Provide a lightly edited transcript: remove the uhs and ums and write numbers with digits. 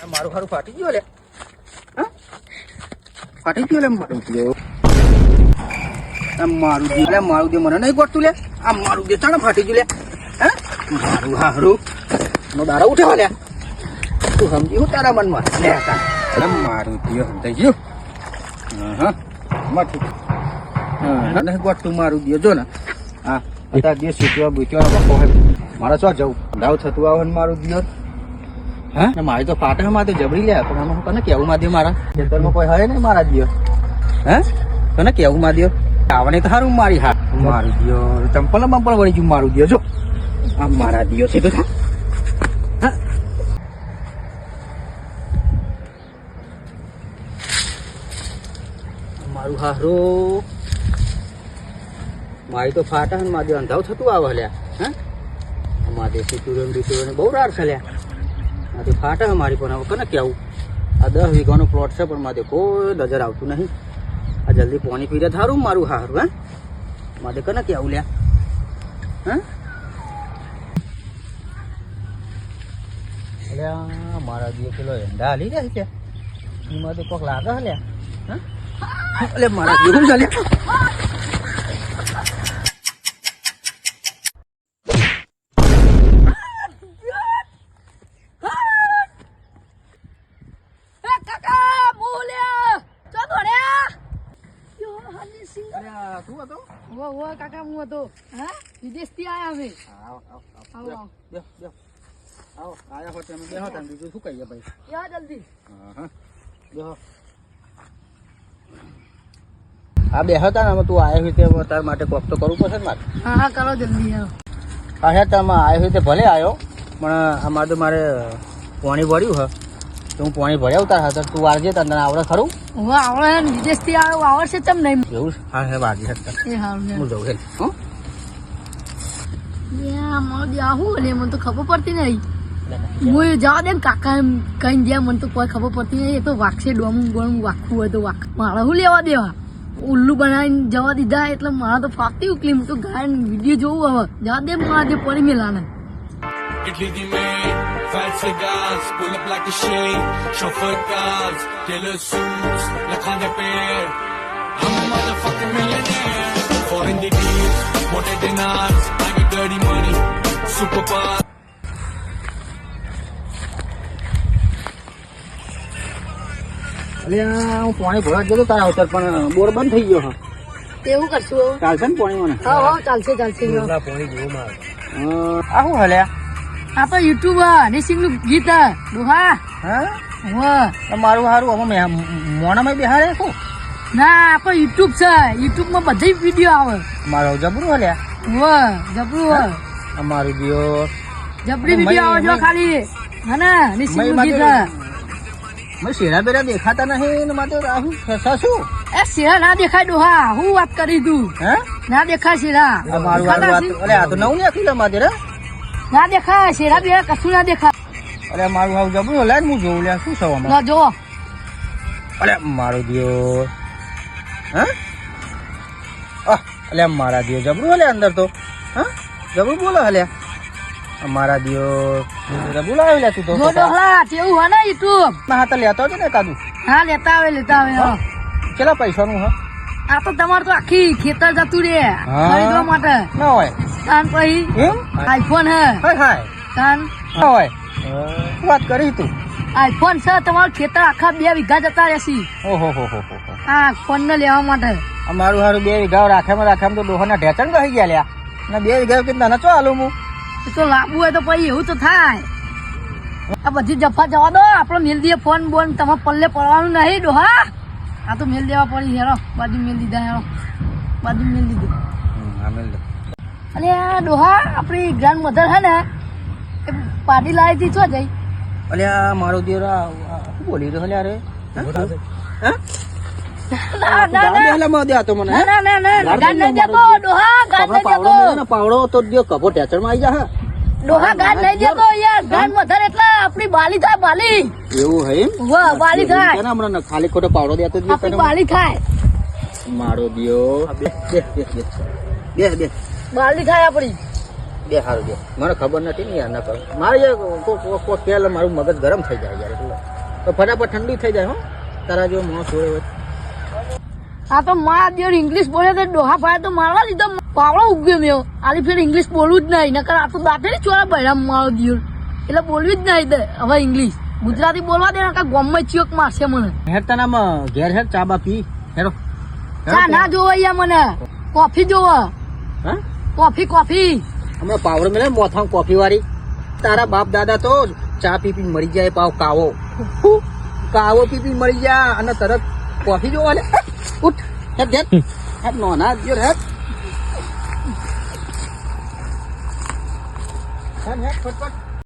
મારું હારું ફાટી ગયો લે. હા ફાટી ગયો લે મારું ગયો. મારું દે લે મારું દે મને નહીં ગોઠતું લે. આ મારું દે ચાણ ફાટી ગયું લે. હા મારું હારું નો દાડા ઉઠ્યો લે. તું સમજી હું તારા મનમાં લે અરે મારું દિયો સમજાઈ ગયું. હા માઠું હા નહીં ગોઠતું મારું દિયો જો ને. હા અત્યારે બે સીટવા બુચવા બકો હોય મારે શું જવું દાવ થતું આવે ને મારું દિયો. હા મારી તો ફાટા માં તો જબરી લે પણ આમાં હું તને કેવું માં દે મારા ખેતરમાં કોઈ હોય ને મારા દિયો. હે તને કેવું માં દે આવને તો સારું મારી હા મારું દિયો ચંપલ બંપલ વળી ગયું મારું દિયો જો આ મારા દિયો છે તો હા મારું હારું મારી તો ફાટા ને મારે અંધાવ થતું આવે લ્યા. હા મારે સીતુરણ બહુ રાર છે લ્યા. મારે ફાટા મારી પણ હવે કને કેવું આ 10 વીઘાનો પ્લોટ છે પણ મારે કોઈ નજર આવતું નહીં. આ જલ્દી પાણી પીરે થારું મારું હારું. હા મારે કને કેવું લ્યા. હા અલ્યા મારા દિયો પેલો એંડા હાલી રહ્યા છે એમાં તો કોક લાગે લ્યા. હા એટલે મારા દિયો શું ચાલ્યા કાકા હું હતો હા વિદેશ થી આયા અમે. આવો આયા હો તમે બેહો તમે બીજું શું કહીએ ભાઈ. યા જલ્દી હા બેહો આ બેહો તા ને તું આવ્યો હોય તે તાર માટે કોક તો કરવું પડશે ને મારે. હા હા કરો જલ્દી હા હે તમે આવ્યો હોય તે ભલે આવ્યો પણ અમારે તો મારે પાણી ભર્યું હ તો હું પાણી ભર્યા ઉતાર હતા તું વારજે તને આવડે ખરું. હું આવડે વિદેશ થી આવ્યો આવડશે ચમ નહીં એવું હા હે વારજી શકતા એ હારું હું જઉં હે હો આવું ને મને તો ખબર પડતી નહીં. હું જવા દે ને કાકા એમ કઈ ગયા મને તો કોઈ ખબર પડતી નહીં. એ તો વાગશે ડોમું બોમું વાગવું હોય તો વાગ મારે શું લેવા દેવા ઉલ્લુ બનાવીને જવા દીધા એટલે મારા તો ફાકતી ઉકલી હું તો ગાય વિડીયો જોવું હવે જવા દે મારા જે પડી મેલાને. Italy the main, fat cigars, pull up like a shade, chauffeur cars, tailor suits, like on the pair. I'm a motherfucking millionaire, foreign degrees, more than ours, I got dirty money, super power. અલ્યા હું પાણી ભરવા જતો તારા અવસર પણ બોર બંધ થઈ ગયો. એવું કરશું ચાલશે ને પાણી મને. હા હા ચાલશે ચાલશે. પાણી જોવું મારે આ શું હલ્યા આ તો યુટ્યુબ રેસિંગ નું ગીત ડોહા. હા મારું સારું અમે મોનામાં બેહાડે શું ના આપણે યુટ્યુબ છે યુટ્યુબ માં બધી વિડીયો આવે મારો જબરું હલ્યા જબરું અમારું દિયો જબરી વિડીયો આવે જો ખાલી હા ને રેસિંગ નું ગીત મેં શેરા બેરા દેખાતા નહીં ને મારે રાહુ શું એ શેરા ના દેખાય ડોહા હું વાત કરી તું હે ના દેખાય શેરા મારું વાત અરે આ તો નવું ને આખી મારે ના દેખાય શેરા બે કશું ના દેખાય. અરે મારું હાવ જબરું લે હું જોઉં લે શું થવા ના જો અરે મારો દિયો હા અલે મારા દિયો જબરું હલે અંદર તો હા જબરું બોલો હલે મારા દિયો બોલાવી લે તું તો જો ડોહલા કેવું હોય ને યુટ્યુબ હા તો લેતો હતો ને કાદુ હા લેતા આવે કેટલા પૈસાનું હા આ તો તમારે તો આખી ખેતર જતું રે ખરીદવા માટે ના હોય કાન પછી એમ આઈફોન હે હાય કાન ના હોય વાત કરી તું આઈફોન છે તમારું ખેતર આખા 2 વીઘા જતા રહેશી. ઓહો હા ફોન ને લેવા માટે અમારું હારું 2 વીઘા રાખેમાં તો ડોહાના ઢેચણ કહી ગયા લ્યા ને 2 વીઘા કેટલા ના ચો હાલું હું તો લાવવું હોય તો પછી એવું તો થાય. આ બધી જફા જવા દો આપડે મેલ દઈએ ફોન બોન તમારે પલ્લે પડવાનું નહીં ડોહા. આ તો મેલ દેવા પડી હેરો બાજુ મેલ દીધા હેરો બાજુ મેલ દીધું. અરે આ ડોહા આપડી ગ્રાન્ડ મધર હે ને એ પાડી લાવી હતી છો જઈ અલ્યા મારો દેવરા શું બોલી રહ્યો લ્યા રે પાવડો તો કપો ટેચર માં આવી જા ડોહા ગાન નહીં દેતો યાર ગાન મધર એટલે આપણી બાલી થાય બાલી એવું હે વાહ બાલી થાય હમણાં ખાલી ખોટો પાવડો દેતો આપણી બાલી થાય મારો દિયો બે બાલી થાય આપણી બે હારું બે મને ખબર નથી ને યાર ના કરો મારે યાર મારું મગજ ગરમ થઈ જાય યાર એટલે તો ફટાફટ ઠંડુ થઈ જાય હો તારા જો માણસ હોય હોય. આ તો મારા દેવ ઇંગ્લિશ બોલે તો ડોહા ભાઈ તો મારવા લીધો પાવડો ઉગ્યો મેં આલી ફેર ઇંગ્લિશ બોલવું જ નહીં નકર આ તો દાંતે ને ચોરા બૈરા મારો દિયો એટલે બોલવી જ નહીં દે હવે ઇંગ્લિશ ગુજરાતી બોલવા દે નકર ગોમમાં ચિયોક મારશે મને. હેડ તારા ઘેર હેડ ચા બા પી હેડો. ચા ના જોવે અહીંયા મને કોફી જોવે. હા કોફી અમે પાવડો મેલે મોથા કોફી વાળી તારા બાપ દાદા તો ચા પી પી મરી જાય પાવ કાવો પી પી મરી જાય અને તરત કોફી જોવા લે ઉઠ હેડ હેડ હેડ નોના દિયો હેડ હેડ ફટફટ